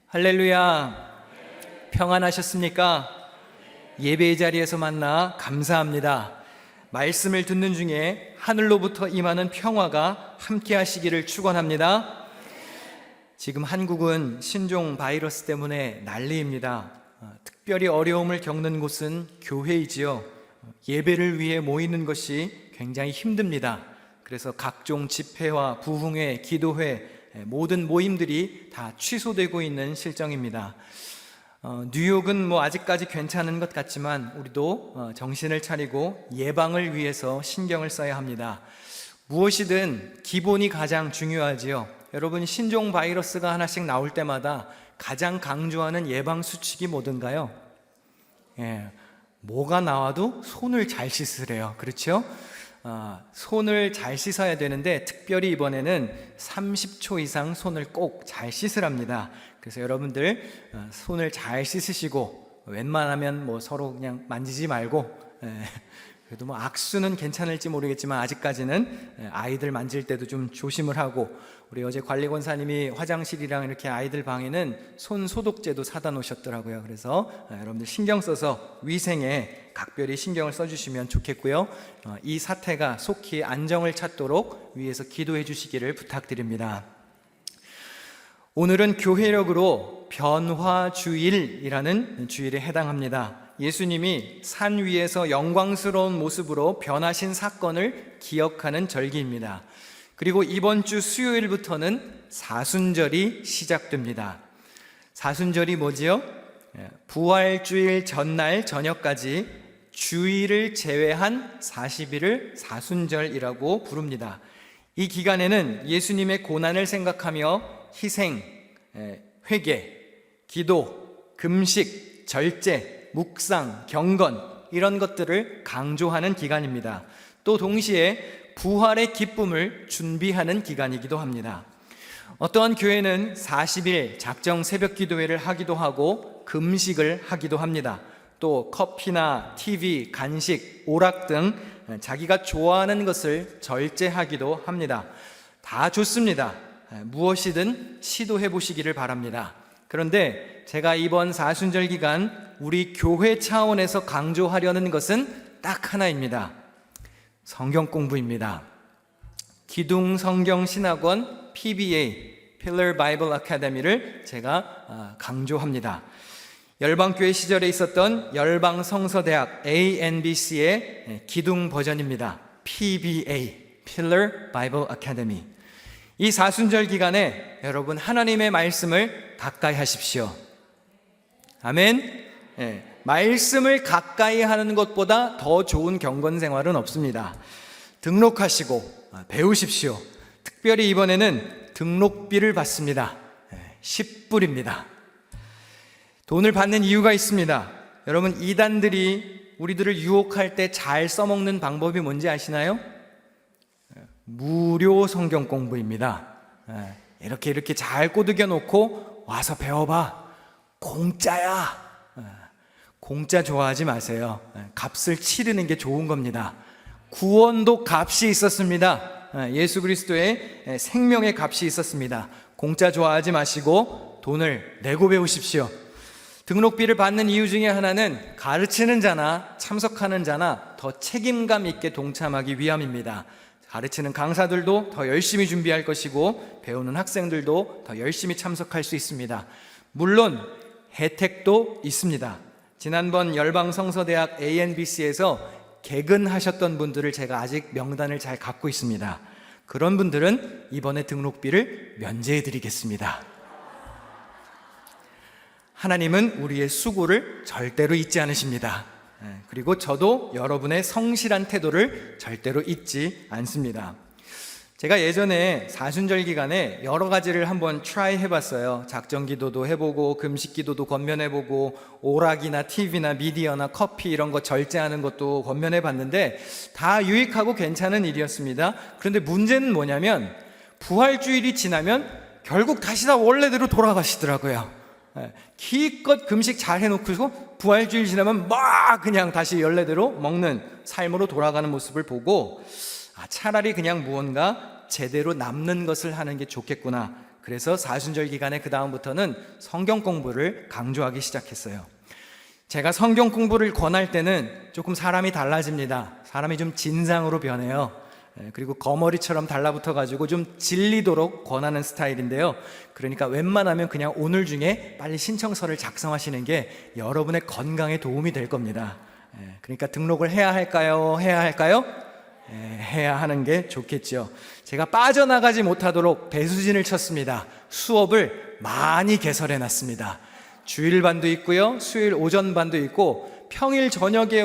할렐루야. 평안하셨습니까? 예배의 자리에서 만나 감사합니다. 말씀을 듣는 중에 하늘로부터 임하는 평화가 함께 하시기를 축원합니다. 지금 한국은 신종 바이러스 때문에 난리입니다. 특별히 어려움을 겪는 곳은 교회이지요. 예배를 위해 모이는 것이 굉장히 힘듭니다. 그래서 각종 집회와 부흥회, 기도회, 모든 모임들이 다 취소되고 있는 실정입니다. 뉴욕은 아직까지 괜찮은 것 같지만 우리도 정신을 차리고 예방을 위해서 신경을 써야 합니다. 무엇이든 기본이 가장 중요하지요. 여러분, 신종 바이러스가 하나씩 나올 때마다 가장 강조하는 예방 수칙이 뭐든가요? 뭐가 나와도 손을 잘 씻으래요. 그렇죠? 손을 잘 씻어야 되는데 특별히 이번에는 30초 이상 손을 꼭 잘 씻으랍니다. 그래서 여러분들 손을 잘 씻으시고 웬만하면 서로 그냥 만지지 말고, 그래도 악수는 괜찮을지 모르겠지만 아직까지는 아이들 만질 때도 좀 조심을 하고, 우리 어제 관리권사님이 화장실이랑 이렇게 아이들 방에는 손 소독제도 사다 놓으셨더라고요. 그래서 여러분들 신경 써서 위생에 각별히 신경을 써주시면 좋겠고요. 이 사태가 속히 안정을 찾도록 위에서 기도해 주시기를 부탁드립니다. 오늘은 교회력으로 변화주일이라는 주일에 해당합니다. 예수님이 산 위에서 영광스러운 모습으로 변하신 사건을 기억하는 절기입니다. 그리고 이번 주 수요일부터는 사순절이 시작됩니다. 사순절이 뭐지요? 부활주일 전날 저녁까지 주일을 제외한 40일을 사순절이라고 부릅니다. 이 기간에는 예수님의 고난을 생각하며 희생, 회개, 기도, 금식, 절제, 묵상, 경건 이런 것들을 강조하는 기간입니다. 또 동시에 부활의 기쁨을 준비하는 기간이기도 합니다. 어떠한 교회는 40일 작정 새벽 기도회를 하기도 하고 금식을 하기도 합니다. 또 커피나 TV, 간식, 오락 등 자기가 좋아하는 것을 절제하기도 합니다. 다 좋습니다. 무엇이든 시도해 보시기를 바랍니다. 그런데 제가 이번 사순절 기간 우리 교회 차원에서 강조하려는 것은 딱 하나입니다. 성경 공부입니다. 기둥 성경 신학원 PBA Pillar Bible Academy를 제가 강조합니다. 열방교회 시절에 있었던 열방성서대학 ANBC의 기둥 버전입니다. PBA Pillar Bible Academy. 이 사순절 기간에 여러분 하나님의 말씀을 가까이 하십시오. 아멘. 말씀을 가까이 하는 것보다 더 좋은 경건 생활은 없습니다. 등록하시고 배우십시오. 특별히 이번에는 등록비를 받습니다. 10불입니다. 돈을 받는 이유가 있습니다. 여러분, 이단들이 우리들을 유혹할 때 잘 써먹는 방법이 뭔지 아시나요? 무료 성경 공부입니다. 이렇게 잘 꼬드겨 놓고 와서 배워봐. 공짜야. 공짜 좋아하지 마세요. 값을 치르는 게 좋은 겁니다. 구원도 값이 있었습니다. 예수 그리스도의 생명의 값이 있었습니다. 공짜 좋아하지 마시고 돈을 내고 배우십시오. 등록비를 받는 이유 중에 하나는 가르치는 자나 참석하는 자나 더 책임감 있게 동참하기 위함입니다. 가르치는 강사들도 더 열심히 준비할 것이고 배우는 학생들도 더 열심히 참석할 수 있습니다. 물론 혜택도 있습니다. 지난번 열방성서대학 ANBC에서 개근하셨던 분들을 제가 아직 명단을 잘 갖고 있습니다. 그런 분들은 이번에 등록비를 면제해 드리겠습니다. 하나님은 우리의 수고를 절대로 잊지 않으십니다. 그리고 저도 여러분의 성실한 태도를 절대로 잊지 않습니다. 제가 예전에 사순절 기간에 여러 가지를 한번 트라이 해봤어요. 작정 기도도 해보고 금식 기도도 권면해보고 오락이나 TV나 미디어나 커피 이런 거 절제하는 것도 권면해봤는데 다 유익하고 괜찮은 일이었습니다. 그런데 문제는 뭐냐면 부활주일이 지나면 결국 다시 다 원래대로 돌아가시더라고요. 기껏 금식 잘 해놓고 부활주일 지나면 막 그냥 다시 원래대로 먹는 삶으로 돌아가는 모습을 보고 차라리 그냥 무언가 제대로 남는 것을 하는 게 좋겠구나. 그래서 사순절 기간에 그 다음부터는 성경 공부를 강조하기 시작했어요. 제가 성경 공부를 권할 때는 조금 사람이 달라집니다. 사람이 좀 진상으로 변해요. 그리고 거머리처럼 달라붙어가지고 좀 질리도록 권하는 스타일인데요. 그러니까 웬만하면 그냥 오늘 중에 빨리 신청서를 작성하시는 게 여러분의 건강에 도움이 될 겁니다. 그러니까 등록을 해야 할까요? 해야 할까요? 해야 하는 게 좋겠죠. 제가 빠져나가지 못하도록 배수진을 쳤습니다. 수업을 많이 개설해 놨습니다. 주일반도 있고요, 수요일 오전반도 있고, 평일 저녁에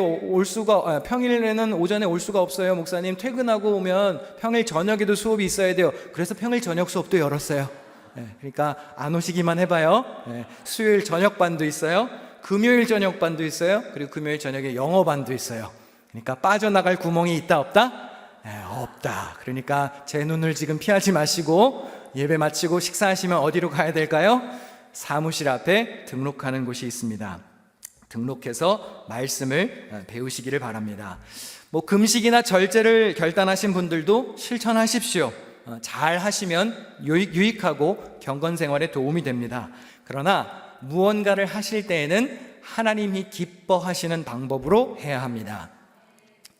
평일에는 오전에 올 수가 없어요. 목사님, 퇴근하고 오면 평일 저녁에도 수업이 있어야 돼요. 그래서 평일 저녁 수업도 열었어요. 그러니까 안 오시기만 해봐요. 수요일 저녁반도 있어요, 금요일 저녁반도 있어요, 그리고 금요일 저녁에 영어반도 있어요. 그러니까 빠져나갈 구멍이 있다 없다? 없다. 그러니까 제 눈을 지금 피하지 마시고 예배 마치고 식사하시면 어디로 가야 될까요? 사무실 앞에 등록하는 곳이 있습니다. 등록해서 말씀을 배우시기를 바랍니다. 금식이나 절제를 결단하신 분들도 실천하십시오. 잘 하시면 유익하고 경건 생활에 도움이 됩니다. 그러나 무언가를 하실 때에는 하나님이 기뻐하시는 방법으로 해야 합니다.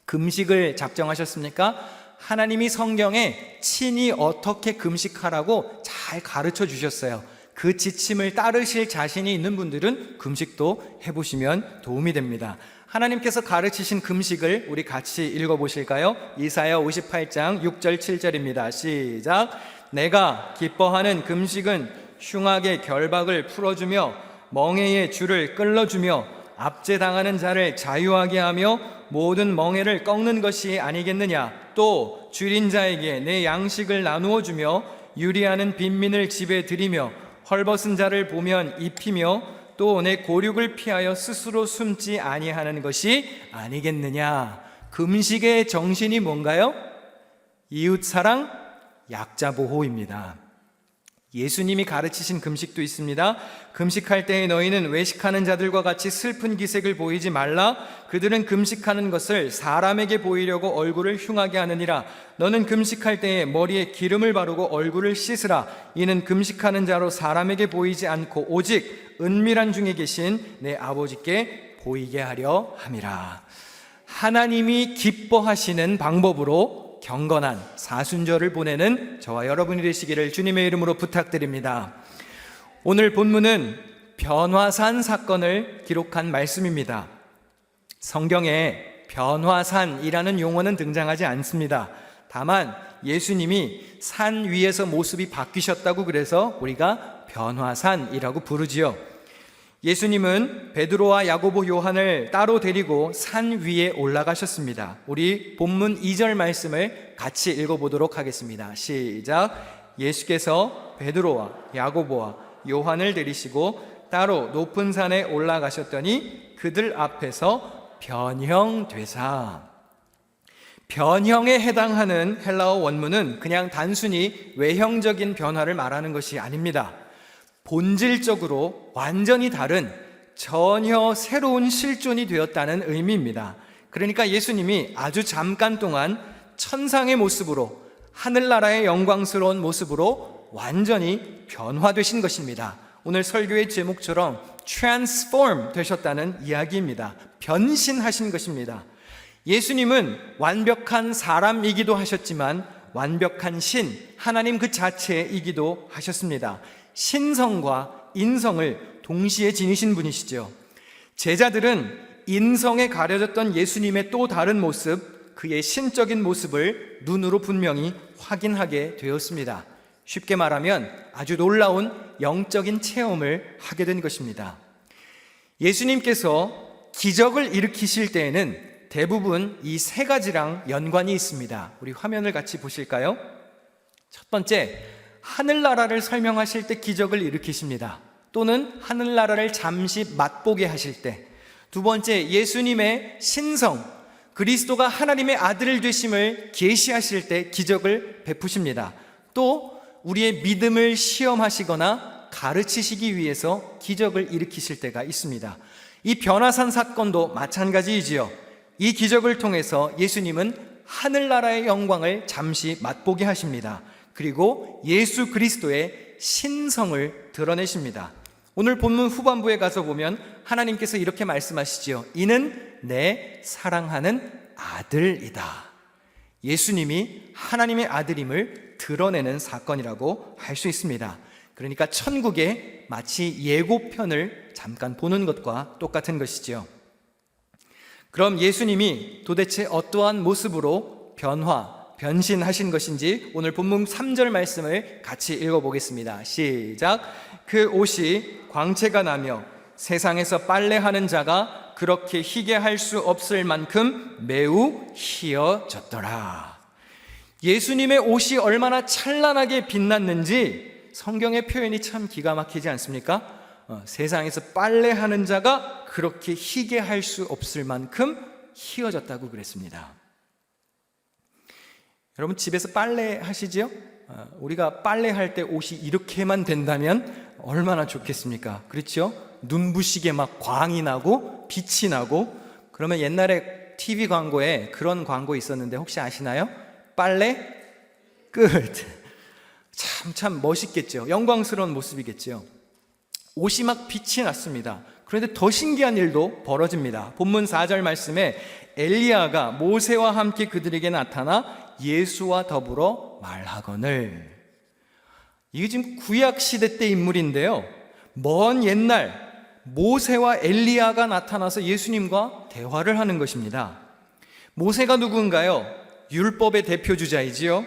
금식을 작정하셨습니까? 하나님이 성경에 친히 어떻게 금식하라고 잘 가르쳐 주셨어요. 그 지침을 따르실 자신이 있는 분들은 금식도 해보시면 도움이 됩니다. 하나님께서 가르치신 금식을 우리 같이 읽어보실까요? 이사야 58장 6절 7절입니다. 시작. 내가 기뻐하는 금식은 흉악의 결박을 풀어주며 멍에의 줄을 끌어주며 압제당하는 자를 자유하게 하며 모든 멍에를 꺾는 것이 아니겠느냐. 또 줄인 자에게 내 양식을 나누어 주며 유리하는 빈민을 집에 들이며 헐벗은 자를 보면 입히며 또 내 고륙을 피하여 스스로 숨지 아니하는 것이 아니겠느냐. 금식의 정신이 뭔가요? 이웃사랑, 약자보호입니다. 예수님이 가르치신 금식도 있습니다. 금식할 때에 너희는 외식하는 자들과 같이 슬픈 기색을 보이지 말라. 그들은 금식하는 것을 사람에게 보이려고 얼굴을 흉하게 하느니라. 너는 금식할 때에 머리에 기름을 바르고 얼굴을 씻으라. 이는 금식하는 자로 사람에게 보이지 않고 오직 은밀한 중에 계신 내 아버지께 보이게 하려 함이라. 하나님이 기뻐하시는 방법으로 경건한 사순절을 보내는 저와 여러분이 되시기를 주님의 이름으로 부탁드립니다. 오늘 본문은 변화산 사건을 기록한 말씀입니다. 성경에 변화산이라는 용어는 등장하지 않습니다. 다만 예수님이 산 위에서 모습이 바뀌셨다고 그래서 우리가 변화산이라고 부르지요. 예수님은 베드로와 야고보, 요한을 따로 데리고 산 위에 올라가셨습니다. 우리 본문 2절 말씀을 같이 읽어보도록 하겠습니다. 시작. 예수께서 베드로와 야고보와 요한을 데리시고 따로 높은 산에 올라가셨더니 그들 앞에서 변형되사. 변형에 해당하는 헬라어 원문은 그냥 단순히 외형적인 변화를 말하는 것이 아닙니다. 본질적으로 완전히 다른 전혀 새로운 실존이 되었다는 의미입니다. 그러니까 예수님이 아주 잠깐 동안 천상의 모습으로, 하늘나라의 영광스러운 모습으로 완전히 변화되신 것입니다. 오늘 설교의 제목처럼 transform 되셨다는 이야기입니다. 변신하신 것입니다. 예수님은 완벽한 사람이기도 하셨지만 완벽한 신, 하나님 그 자체이기도 하셨습니다. 신성과 인성을 동시에 지니신 분이시죠. 제자들은 인성에 가려졌던 예수님의 또 다른 모습, 그의 신적인 모습을 눈으로 분명히 확인하게 되었습니다. 쉽게 말하면 아주 놀라운 영적인 체험을 하게 된 것입니다. 예수님께서 기적을 일으키실 때에는 대부분 이 세 가지랑 연관이 있습니다. 우리 화면을 같이 보실까요? 첫 번째, 하늘나라를 설명하실 때 기적을 일으키십니다. 또는 하늘나라를 잠시 맛보게 하실 때. 두 번째, 예수님의 신성, 그리스도가 하나님의 아들 되심을 계시하실 때 기적을 베푸십니다. 또 우리의 믿음을 시험하시거나 가르치시기 위해서 기적을 일으키실 때가 있습니다. 이 변화산 사건도 마찬가지이지요. 이 기적을 통해서 예수님은 하늘나라의 영광을 잠시 맛보게 하십니다. 그리고 예수 그리스도의 신성을 드러내십니다. 오늘 본문 후반부에 가서 보면 하나님께서 이렇게 말씀하시지요. 이는 내 사랑하는 아들이다. 예수님이 하나님의 아들임을 드러내는 사건이라고 할 수 있습니다. 그러니까 천국의 마치 예고편을 잠깐 보는 것과 똑같은 것이지요. 그럼 예수님이 도대체 어떠한 모습으로 변신하신 것인지 오늘 본문 3절 말씀을 같이 읽어보겠습니다. 시작. 그 옷이 광채가 나며 세상에서 빨래하는 자가 그렇게 희게 할 수 없을 만큼 매우 희어졌더라. 예수님의 옷이 얼마나 찬란하게 빛났는지 성경의 표현이 참 기가 막히지 않습니까? 세상에서 빨래하는 자가 그렇게 희게 할 수 없을 만큼 희어졌다고 그랬습니다. 여러분 집에서 빨래 하시죠? 우리가 빨래할 때 옷이 이렇게만 된다면 얼마나 좋겠습니까? 그렇죠? 눈부시게 막 광이 나고 빛이 나고. 그러면 옛날에 TV 광고에 그런 광고 있었는데 혹시 아시나요? 빨래 끝. 참 멋있겠죠. 영광스러운 모습이겠죠. 옷이 막 빛이 났습니다. 그런데 더 신기한 일도 벌어집니다. 본문 4절 말씀에 엘리야가 모세와 함께 그들에게 나타나 예수와 더불어 말하거늘. 이게 지금 구약시대 때 인물인데요, 먼 옛날 모세와 엘리야가 나타나서 예수님과 대화를 하는 것입니다. 모세가 누군가요? 율법의 대표주자이지요.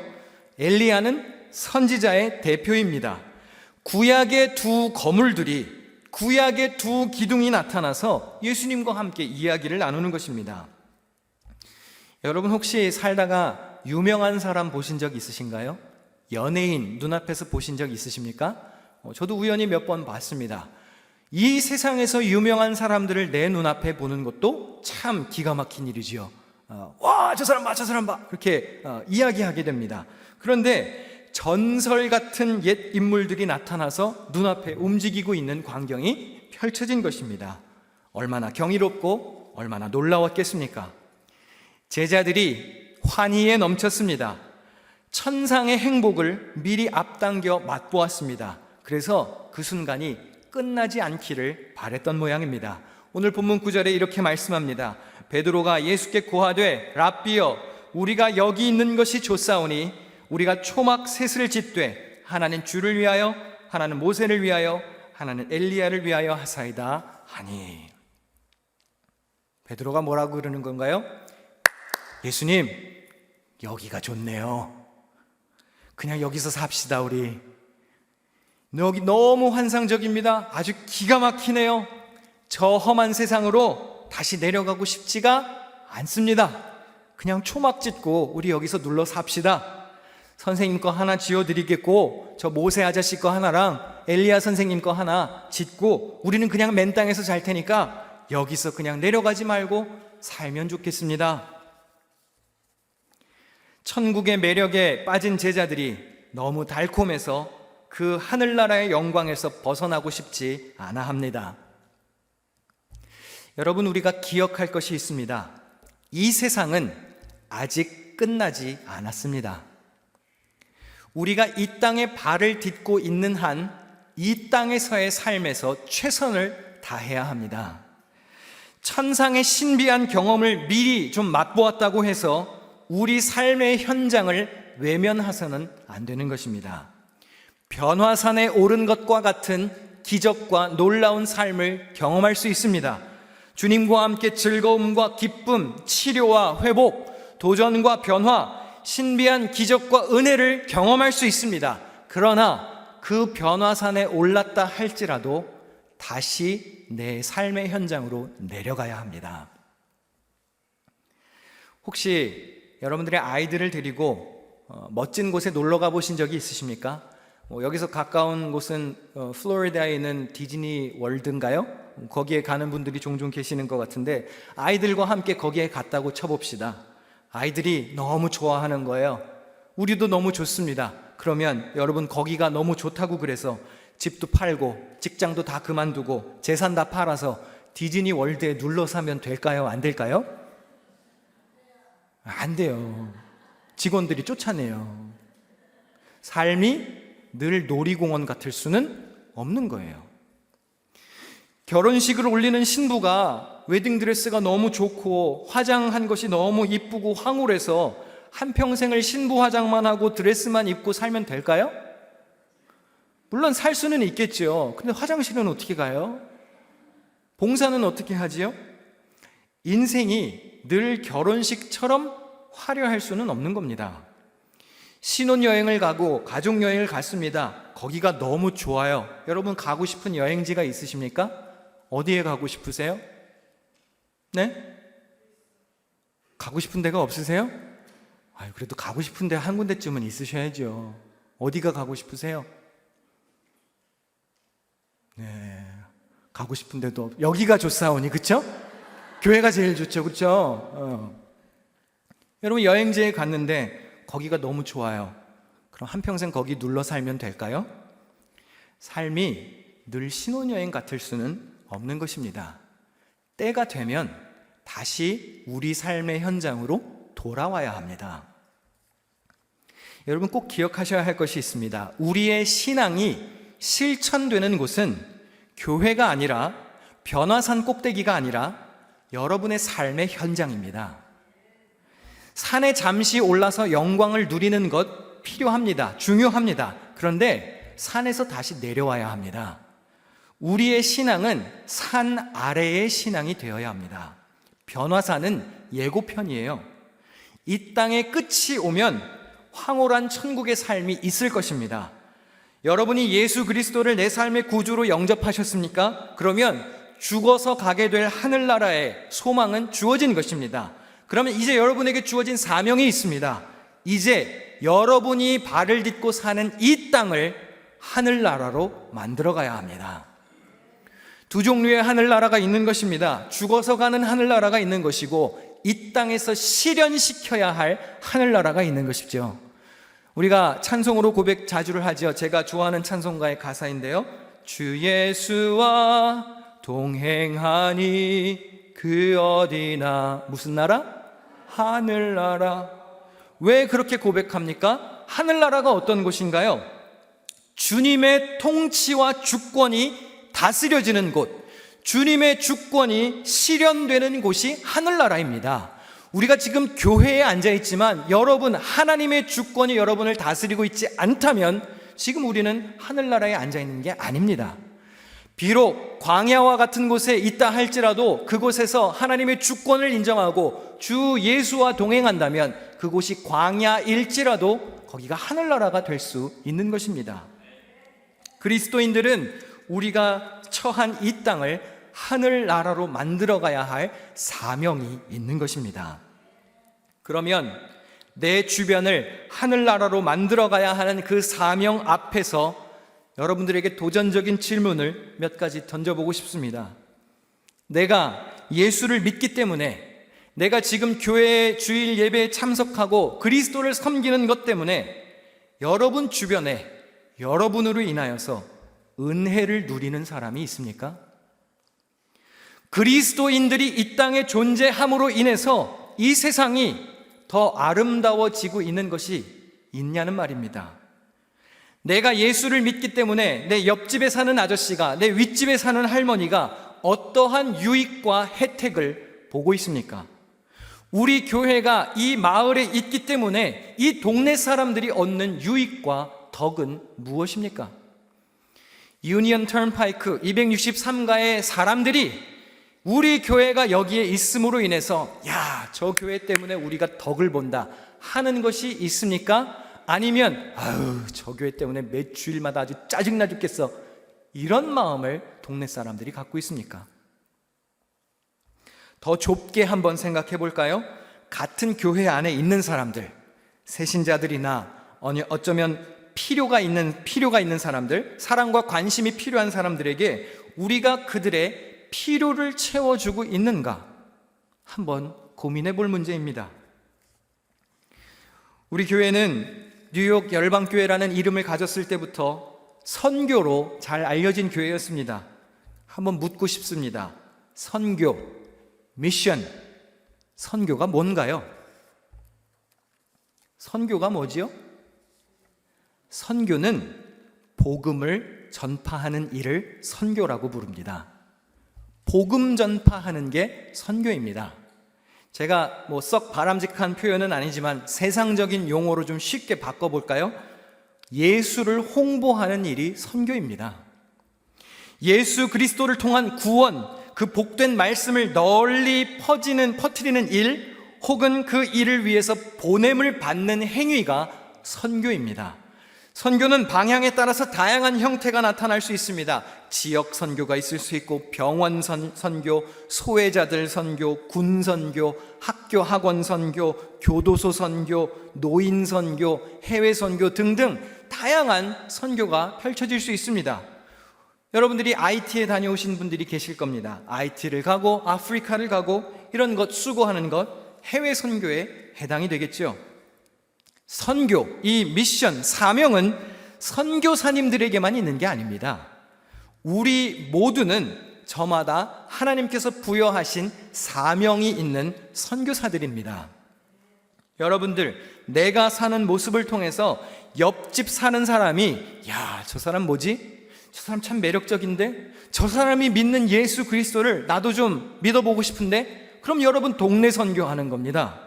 엘리야는 선지자의 대표입니다. 구약의 두 거물들이, 구약의 두 기둥이 나타나서 예수님과 함께 이야기를 나누는 것입니다. 여러분 혹시 살다가 유명한 사람 보신 적 있으신가요? 연예인 눈앞에서 보신 적 있으십니까? 저도 우연히 몇 번 봤습니다. 이 세상에서 유명한 사람들을 내 눈앞에 보는 것도 참 기가 막힌 일이지요. 와, 저 사람 봐 그렇게 이야기하게 됩니다. 그런데 전설 같은 옛 인물들이 나타나서 눈앞에 움직이고 있는 광경이 펼쳐진 것입니다. 얼마나 경이롭고 얼마나 놀라웠겠습니까? 제자들이 환희에 넘쳤습니다. 천상의 행복을 미리 앞당겨 맛보았습니다. 그래서 그 순간이 끝나지 않기를 바랬던 모양입니다. 오늘 본문 9절에 이렇게 말씀합니다. 베드로가 예수께 고하되 랍비여, 우리가 여기 있는 것이 좋사오니 우리가 초막 셋을 짓되 하나는 주를 위하여, 하나는 모세를 위하여, 하나는 엘리야를 위하여 하사이다 하니. 베드로가 뭐라고 그러는 건가요? 예수님, 여기가 좋네요. 그냥 여기서 삽시다. 우리 여기 너무 환상적입니다. 아주 기가 막히네요. 저 험한 세상으로 다시 내려가고 싶지가 않습니다. 그냥 초막 짓고 우리 여기서 눌러 삽시다. 선생님 거 하나 지어드리겠고 저 모세 아저씨 거 하나랑 엘리야 선생님 거 하나 짓고 우리는 그냥 맨 땅에서 잘 테니까 여기서 그냥 내려가지 말고 살면 좋겠습니다. 천국의 매력에 빠진 제자들이 너무 달콤해서 그 하늘나라의 영광에서 벗어나고 싶지 않아 합니다. 여러분, 우리가 기억할 것이 있습니다. 이 세상은 아직 끝나지 않았습니다. 우리가 이 땅에 발을 딛고 있는 한 이 땅에서의 삶에서 최선을 다해야 합니다. 천상의 신비한 경험을 미리 좀 맛보았다고 해서 우리 삶의 현장을 외면해서는 안 되는 것입니다. 변화산에 오른 것과 같은 기적과 놀라운 삶을 경험할 수 있습니다. 주님과 함께 즐거움과 기쁨, 치료와 회복, 도전과 변화, 신비한 기적과 은혜를 경험할 수 있습니다. 그러나 그 변화산에 올랐다 할지라도 다시 내 삶의 현장으로 내려가야 합니다. 혹시 여러분들의 아이들을 데리고 멋진 곳에 놀러 가보신 적이 있으십니까? 여기서 가까운 곳은 플로리다에 있는 디즈니 월드인가요? 거기에 가는 분들이 종종 계시는 것 같은데 아이들과 함께 거기에 갔다고 쳐봅시다. 아이들이 너무 좋아하는 거예요. 우리도 너무 좋습니다. 그러면 여러분 거기가 너무 좋다고 그래서 집도 팔고 직장도 다 그만두고 재산 다 팔아서 디즈니 월드에 눌러 사면 될까요? 안 될까요? 안 돼요. 직원들이 쫓아내요. 삶이 늘 놀이공원 같을 수는 없는 거예요. 결혼식을 올리는 신부가 웨딩드레스가 너무 좋고 화장한 것이 너무 이쁘고 황홀해서 한평생을 신부 화장만 하고 드레스만 입고 살면 될까요? 물론 살 수는 있겠죠. 근데 화장실은 어떻게 가요? 봉사는 어떻게 하지요? 인생이 늘 결혼식처럼 화려할 수는 없는 겁니다. 신혼여행을 가고 가족여행을 갔습니다. 거기가 너무 좋아요. 여러분 가고 싶은 여행지가 있으십니까? 어디에 가고 싶으세요? 네? 가고 싶은 데가 없으세요? 그래도 가고 싶은 데 한 군데쯤은 있으셔야죠. 어디가 가고 싶으세요? 네, 가고 싶은 데도 여기가 좋사오니, 그쵸? 교회가 제일 좋죠, 그쵸? 여러분 여행지에 갔는데 거기가 너무 좋아요. 그럼 한평생 거기 눌러 살면 될까요? 삶이 늘 신혼여행 같을 수는 없는 것입니다. 때가 되면 다시 우리 삶의 현장으로 돌아와야 합니다. 여러분 꼭 기억하셔야 할 것이 있습니다. 우리의 신앙이 실천되는 곳은 교회가 아니라 변화산 꼭대기가 아니라 여러분의 삶의 현장입니다. 산에 잠시 올라서 영광을 누리는 것 필요합니다. 중요합니다. 그런데 산에서 다시 내려와야 합니다. 우리의 신앙은 산 아래의 신앙이 되어야 합니다. 변화산은 예고편이에요. 이 땅의 끝이 오면 황홀한 천국의 삶이 있을 것입니다. 여러분이 예수 그리스도를 내 삶의 구주로 영접하셨습니까? 그러면 죽어서 가게 될 하늘나라의 소망은 주어진 것입니다. 그러면 이제 여러분에게 주어진 사명이 있습니다. 이제 여러분이 발을 딛고 사는 이 땅을 하늘나라로 만들어 가야 합니다. 두 종류의 하늘나라가 있는 것입니다. 죽어서 가는 하늘나라가 있는 것이고 이 땅에서 실현시켜야 할 하늘나라가 있는 것이죠. 우리가 찬송으로 고백 자주를 하죠. 제가 좋아하는 찬송가의 가사인데요. 주 예수와 동행하니 그 어디나 무슨 나라? 하늘나라. 왜 그렇게 고백합니까? 하늘나라가 어떤 곳인가요? 주님의 통치와 주권이 다스려지는 곳, 주님의 주권이 실현되는 곳이 하늘나라입니다. 우리가 지금 교회에 앉아있지만 여러분 하나님의 주권이 여러분을 다스리고 있지 않다면 지금 우리는 하늘나라에 앉아있는 게 아닙니다. 비록 광야와 같은 곳에 있다 할지라도 그곳에서 하나님의 주권을 인정하고 주 예수와 동행한다면 그곳이 광야일지라도 거기가 하늘나라가 될 수 있는 것입니다. 그리스도인들은 우리가 처한 이 땅을 하늘나라로 만들어가야 할 사명이 있는 것입니다. 그러면 내 주변을 하늘나라로 만들어가야 하는 그 사명 앞에서 여러분들에게 도전적인 질문을 몇 가지 던져보고 싶습니다. 내가 예수를 믿기 때문에, 내가 지금 교회의 주일 예배에 참석하고 그리스도를 섬기는 것 때문에 여러분 주변에 여러분으로 인하여서 은혜를 누리는 사람이 있습니까? 그리스도인들이 이 땅에 존재함으로 인해서 이 세상이 더 아름다워지고 있는 것이 있냐는 말입니다. 내가 예수를 믿기 때문에 내 옆집에 사는 아저씨가, 내 윗집에 사는 할머니가 어떠한 유익과 혜택을 보고 있습니까? 우리 교회가 이 마을에 있기 때문에 이 동네 사람들이 얻는 유익과 덕은 무엇입니까? 유니언 턴파이크 263가의 사람들이 우리 교회가 여기에 있음으로 인해서 야, 저 교회 때문에 우리가 덕을 본다 하는 것이 있습니까? 아니면 아유, 저 교회 때문에 매 주일마다 아주 짜증나 죽겠어, 이런 마음을 동네 사람들이 갖고 있습니까? 더 좁게 한번 생각해 볼까요? 같은 교회 안에 있는 사람들, 새신자들이나 어쩌면 필요가 있는 사람들, 사랑과 관심이 필요한 사람들에게 우리가 그들의 필요를 채워주고 있는가 한번 고민해 볼 문제입니다. 우리 교회는 뉴욕 열방교회라는 이름을 가졌을 때부터 선교로 잘 알려진 교회였습니다. 한번 묻고 싶습니다. 선교, 미션, 선교가 뭔가요? 선교가 뭐지요? 선교는 복음을 전파하는 일을 선교라고 부릅니다. 복음 전파하는 게 선교입니다. 제가 썩 바람직한 표현은 아니지만 세상적인 용어로 좀 쉽게 바꿔볼까요? 예수를 홍보하는 일이 선교입니다. 예수 그리스도를 통한 구원, 그 복된 말씀을 널리 퍼뜨리는 일, 혹은 그 일을 위해서 보냄을 받는 행위가 선교입니다. 선교는 방향에 따라서 다양한 형태가 나타날 수 있습니다. 지역 선교가 있을 수 있고, 병원 선교, 소외자들 선교, 군 선교, 학교 학원 선교, 교도소 선교, 노인 선교, 해외 선교 등등 다양한 선교가 펼쳐질 수 있습니다. 여러분들이 IT에 다녀오신 분들이 계실 겁니다. IT를 가고 아프리카를 가고 이런 것 수고하는 것 해외 선교에 해당이 되겠죠. 선교, 이 미션, 사명은 선교사님들에게만 있는 게 아닙니다. 우리 모두는 저마다 하나님께서 부여하신 사명이 있는 선교사들입니다. 여러분들, 내가 사는 모습을 통해서 옆집 사는 사람이 야, 저 사람 뭐지? 저 사람 참 매력적인데? 저 사람이 믿는 예수 그리스도를 나도 좀 믿어보고 싶은데? 그럼 여러분 동네 선교하는 겁니다.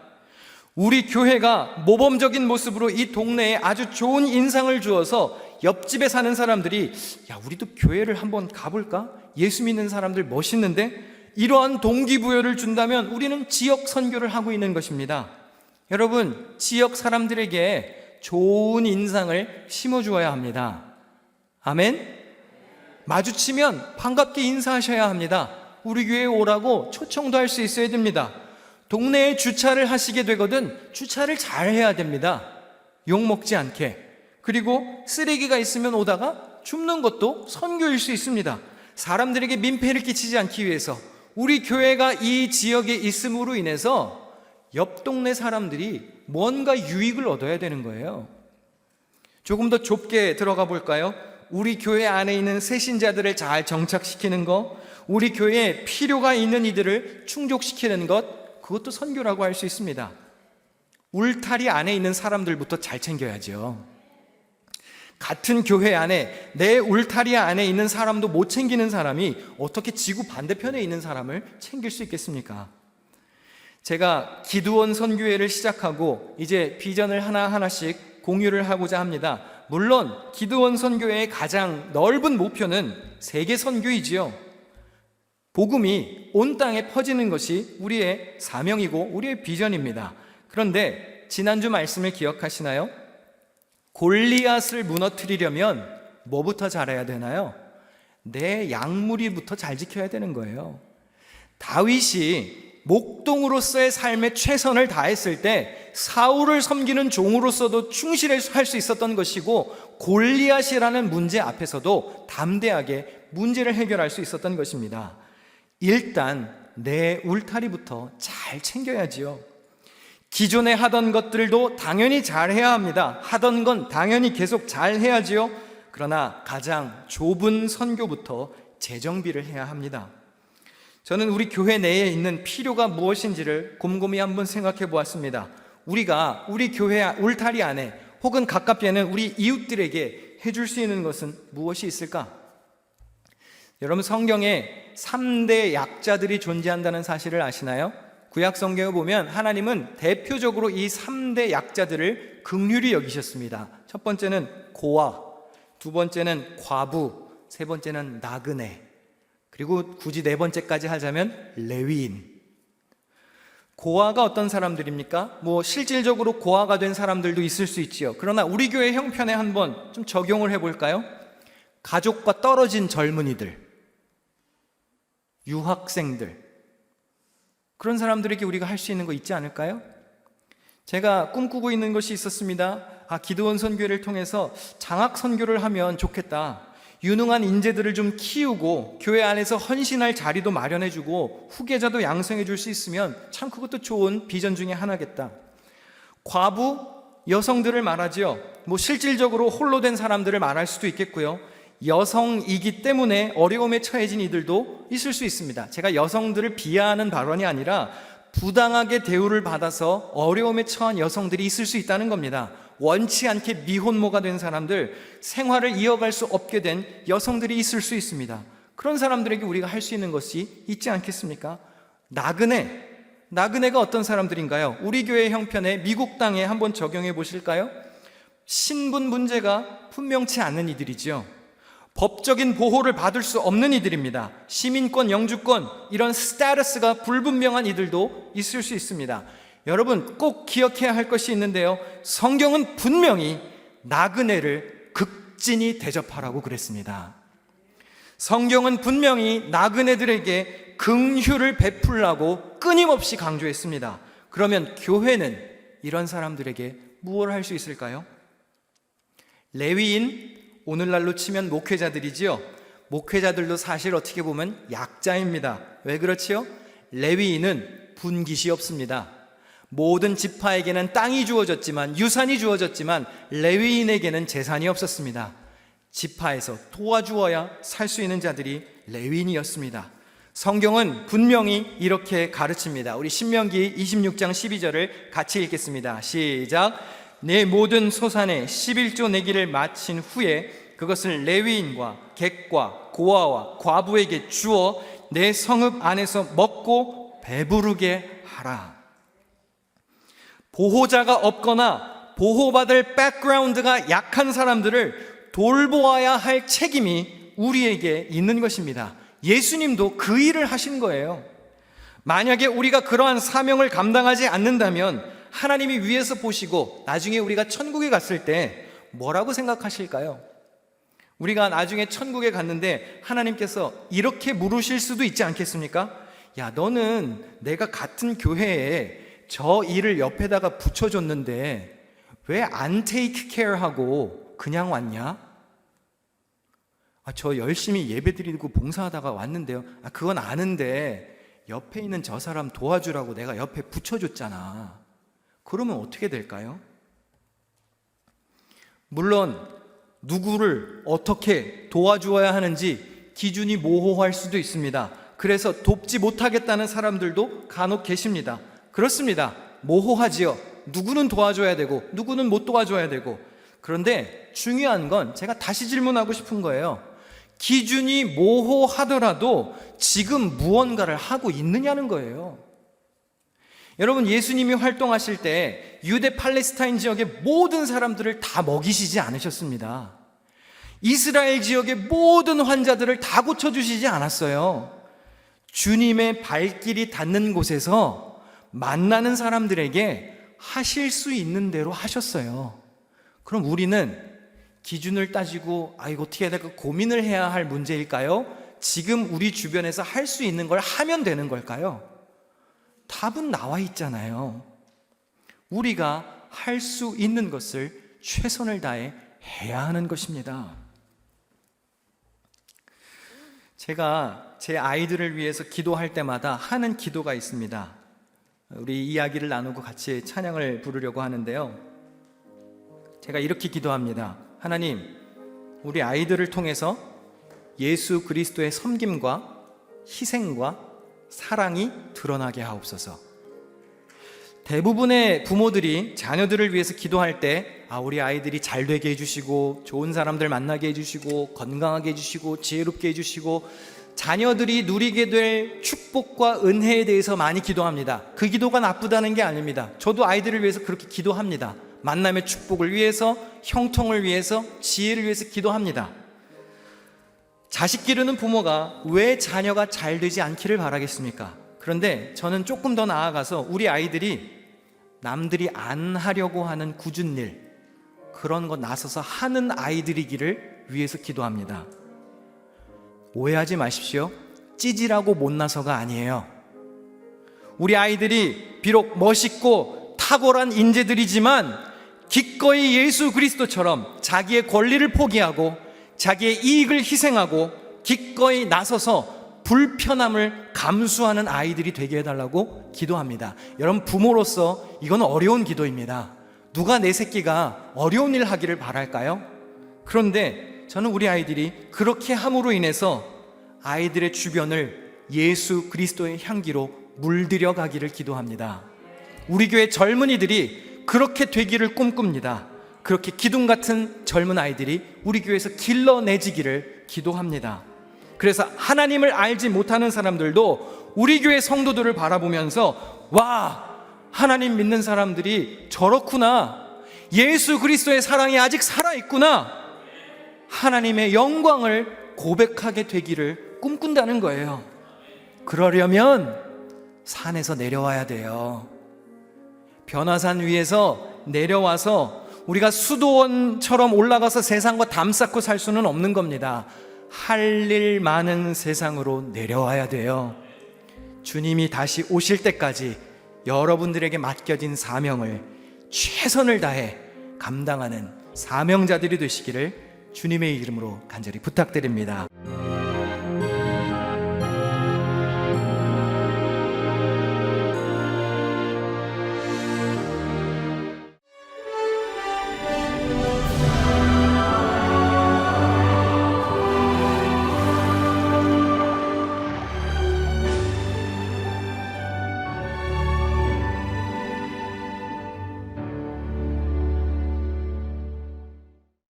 우리 교회가 모범적인 모습으로 이 동네에 아주 좋은 인상을 주어서 옆집에 사는 사람들이 야, 우리도 교회를 한번 가볼까? 예수 믿는 사람들 멋있는데? 이러한 동기부여를 준다면 우리는 지역 선교를 하고 있는 것입니다. 여러분, 지역 사람들에게 좋은 인상을 심어주어야 합니다. 아멘? 마주치면 반갑게 인사하셔야 합니다. 우리 교회에 오라고 초청도 할 수 있어야 됩니다. 동네에 주차를 하시게 되거든 주차를 잘 해야 됩니다. 욕먹지 않게. 그리고 쓰레기가 있으면 오다가 줍는 것도 선교일 수 있습니다. 사람들에게 민폐를 끼치지 않기 위해서 우리 교회가 이 지역에 있음으로 인해서 옆 동네 사람들이 뭔가 유익을 얻어야 되는 거예요. 조금 더 좁게 들어가 볼까요? 우리 교회 안에 있는 새신자들을 잘 정착시키는 것, 우리 교회에 필요가 있는 이들을 충족시키는 것, 그것도 선교라고 할 수 있습니다. 울타리 안에 있는 사람들부터 잘 챙겨야죠. 같은 교회 안에 내 울타리 안에 있는 사람도 못 챙기는 사람이 어떻게 지구 반대편에 있는 사람을 챙길 수 있겠습니까? 제가 기드원 선교회를 시작하고 이제 비전을 하나하나씩 공유를 하고자 합니다. 물론 기드원 선교회의 가장 넓은 목표는 세계 선교이지요. 복음이 온 땅에 퍼지는 것이 우리의 사명이고 우리의 비전입니다. 그런데 지난주 말씀을 기억하시나요? 골리앗을 무너뜨리려면 뭐부터 잘해야 되나요? 내 양무리부터 잘 지켜야 되는 거예요. 다윗이 목동으로서의 삶에 최선을 다했을 때 사울을 섬기는 종으로서도 충실할 수 있었던 것이고, 골리앗이라는 문제 앞에서도 담대하게 문제를 해결할 수 있었던 것입니다. 일단 내 울타리부터 잘 챙겨야지요. 기존에 하던 것들도 당연히 잘 해야 합니다. 하던 건 당연히 계속 잘 해야지요. 그러나 가장 좁은 선교부터 재정비를 해야 합니다. 저는 우리 교회 내에 있는 필요가 무엇인지를 곰곰이 한번 생각해 보았습니다. 우리가 우리 교회 울타리 안에 혹은 가깝게는 우리 이웃들에게 해줄 수 있는 것은 무엇이 있을까? 여러분, 성경에 3대 약자들이 존재한다는 사실을 아시나요? 구약 성경에 보면 하나님은 대표적으로 이 3대 약자들을 긍휼히 여기셨습니다. 첫 번째는 고아, 두 번째는 과부, 세 번째는 나그네, 그리고 굳이 네 번째까지 하자면 레위인. 고아가 어떤 사람들입니까? 실질적으로 고아가 된 사람들도 있을 수 있지요. 그러나 우리 교회 형편에 한번 좀 적용을 해볼까요? 가족과 떨어진 젊은이들, 유학생들, 그런 사람들에게 우리가 할 수 있는 거 있지 않을까요? 제가 꿈꾸고 있는 것이 있었습니다. 기드원 선교회를 통해서 장학 선교를 하면 좋겠다. 유능한 인재들을 좀 키우고 교회 안에서 헌신할 자리도 마련해주고 후계자도 양성해 줄 수 있으면 참 그것도 좋은 비전 중에 하나겠다. 과부, 여성들을 말하지요. 실질적으로 홀로 된 사람들을 말할 수도 있겠고요. 여성이기 때문에 어려움에 처해진 이들도 있을 수 있습니다. 제가 여성들을 비하하는 발언이 아니라 부당하게 대우를 받아서 어려움에 처한 여성들이 있을 수 있다는 겁니다. 원치 않게 미혼모가 된 사람들, 생활을 이어갈 수 없게 된 여성들이 있을 수 있습니다. 그런 사람들에게 우리가 할 수 있는 것이 있지 않겠습니까? 나그네가 어떤 사람들인가요? 우리 교회 형편에 미국 땅에 한번 적용해 보실까요? 신분 문제가 분명치 않은 이들이죠. 법적인 보호를 받을 수 없는 이들입니다. 시민권, 영주권, 이런 스테이터스가 불분명한 이들도 있을 수 있습니다. 여러분 꼭 기억해야 할 것이 있는데요, 성경은 분명히 나그네를 극진히 대접하라고 그랬습니다. 성경은 분명히 나그네들에게 긍휼을 베풀라고 끊임없이 강조했습니다. 그러면 교회는 이런 사람들에게 무엇을 할 수 있을까요? 레위인, 오늘날로 치면 목회자들이지요. 목회자들도 사실 어떻게 보면 약자입니다. 왜 그렇지요? 레위인은 분깃이 없습니다. 모든 지파에게는 땅이 주어졌지만, 유산이 주어졌지만 레위인에게는 재산이 없었습니다. 지파에서 도와주어야 살 수 있는 자들이 레위인이었습니다. 성경은 분명히 이렇게 가르칩니다. 우리 신명기 26장 12절을 같이 읽겠습니다. 시작. 내 모든 소산에 11조 내기를 마친 후에 그것을 레위인과 객과 고아와 과부에게 주어 내 성읍 안에서 먹고 배부르게 하라. 보호자가 없거나 보호받을 백그라운드가 약한 사람들을 돌보아야 할 책임이 우리에게 있는 것입니다. 예수님도 그 일을 하신 거예요. 만약에 우리가 그러한 사명을 감당하지 않는다면 하나님이 위에서 보시고 나중에 우리가 천국에 갔을 때 뭐라고 생각하실까요? 우리가 나중에 천국에 갔는데 하나님께서 이렇게 물으실 수도 있지 않겠습니까? 야, 너는 내가 같은 교회에 저 일을 옆에다가 붙여줬는데 왜 안 테이크 케어하고 그냥 왔냐? 저 열심히 예배드리고 봉사하다가 왔는데요. 그건 아는데 옆에 있는 저 사람 도와주라고 내가 옆에 붙여줬잖아. 그러면 어떻게 될까요? 물론 누구를 어떻게 도와주어야 하는지 기준이 모호할 수도 있습니다. 그래서 돕지 못하겠다는 사람들도 간혹 계십니다. 그렇습니다. 모호하지요. 누구는 도와줘야 되고 누구는 못 도와줘야 되고. 그런데 중요한 건 제가 다시 질문하고 싶은 거예요. 기준이 모호하더라도 지금 무언가를 하고 있느냐는 거예요. 여러분, 예수님이 활동하실 때 유대 팔레스타인 지역의 모든 사람들을 다 먹이시지 않으셨습니다. 이스라엘 지역의 모든 환자들을 다 고쳐주시지 않았어요. 주님의 발길이 닿는 곳에서 만나는 사람들에게 하실 수 있는 대로 하셨어요. 그럼 우리는 기준을 따지고 이거 어떻게 해야 될까 고민을 해야 할 문제일까요? 지금 우리 주변에서 할 수 있는 걸 하면 되는 걸까요? 답은 나와 있잖아요. 우리가 할 수 있는 것을 최선을 다해 해야 하는 것입니다. 제가 제 아이들을 위해서 기도할 때마다 하는 기도가 있습니다. 우리 이야기를 나누고 같이 찬양을 부르려고 하는데요, 제가 이렇게 기도합니다. 하나님, 우리 아이들을 통해서 예수 그리스도의 섬김과 희생과 사랑이 드러나게 하옵소서. 대부분의 부모들이 자녀들을 위해서 기도할 때 우리 아이들이 잘 되게 해주시고 좋은 사람들 만나게 해주시고 건강하게 해주시고 지혜롭게 해주시고 자녀들이 누리게 될 축복과 은혜에 대해서 많이 기도합니다. 그 기도가 나쁘다는 게 아닙니다. 저도 아이들을 위해서 그렇게 기도합니다. 만남의 축복을 위해서, 형통을 위해서, 지혜를 위해서 기도합니다. 자식 기르는 부모가 왜 자녀가 잘 되지 않기를 바라겠습니까? 그런데 저는 조금 더 나아가서 우리 아이들이 남들이 안 하려고 하는 굳은 일, 그런 거 나서서 하는 아이들이기를 위해서 기도합니다. 오해하지 마십시오. 찌질하고 못나서가 아니에요. 우리 아이들이 비록 멋있고 탁월한 인재들이지만 기꺼이 예수 그리스도처럼 자기의 권리를 포기하고 자기의 이익을 희생하고 기꺼이 나서서 불편함을 감수하는 아이들이 되게 해달라고 기도합니다. 여러분, 부모로서 이건 어려운 기도입니다. 누가 내 새끼가 어려운 일 하기를 바랄까요? 그런데 저는 우리 아이들이 그렇게 함으로 인해서 아이들의 주변을 예수 그리스도의 향기로 물들여 가기를 기도합니다. 우리 교회 젊은이들이 그렇게 되기를 꿈꿉니다. 그렇게 기둥 같은 젊은 아이들이 우리 교회에서 길러내지기를 기도합니다. 그래서 하나님을 알지 못하는 사람들도 우리 교회 성도들을 바라보면서 와, 하나님 믿는 사람들이 저렇구나, 예수 그리스도의 사랑이 아직 살아있구나, 하나님의 영광을 고백하게 되기를 꿈꾼다는 거예요. 그러려면 산에서 내려와야 돼요. 변화산 위에서 내려와서 우리가 수도원처럼 올라가서 세상과 담쌓고 살 수는 없는 겁니다. 할 일 많은 세상으로 내려와야 돼요. 주님이 다시 오실 때까지 여러분들에게 맡겨진 사명을 최선을 다해 감당하는 사명자들이 되시기를 주님의 이름으로 간절히 부탁드립니다.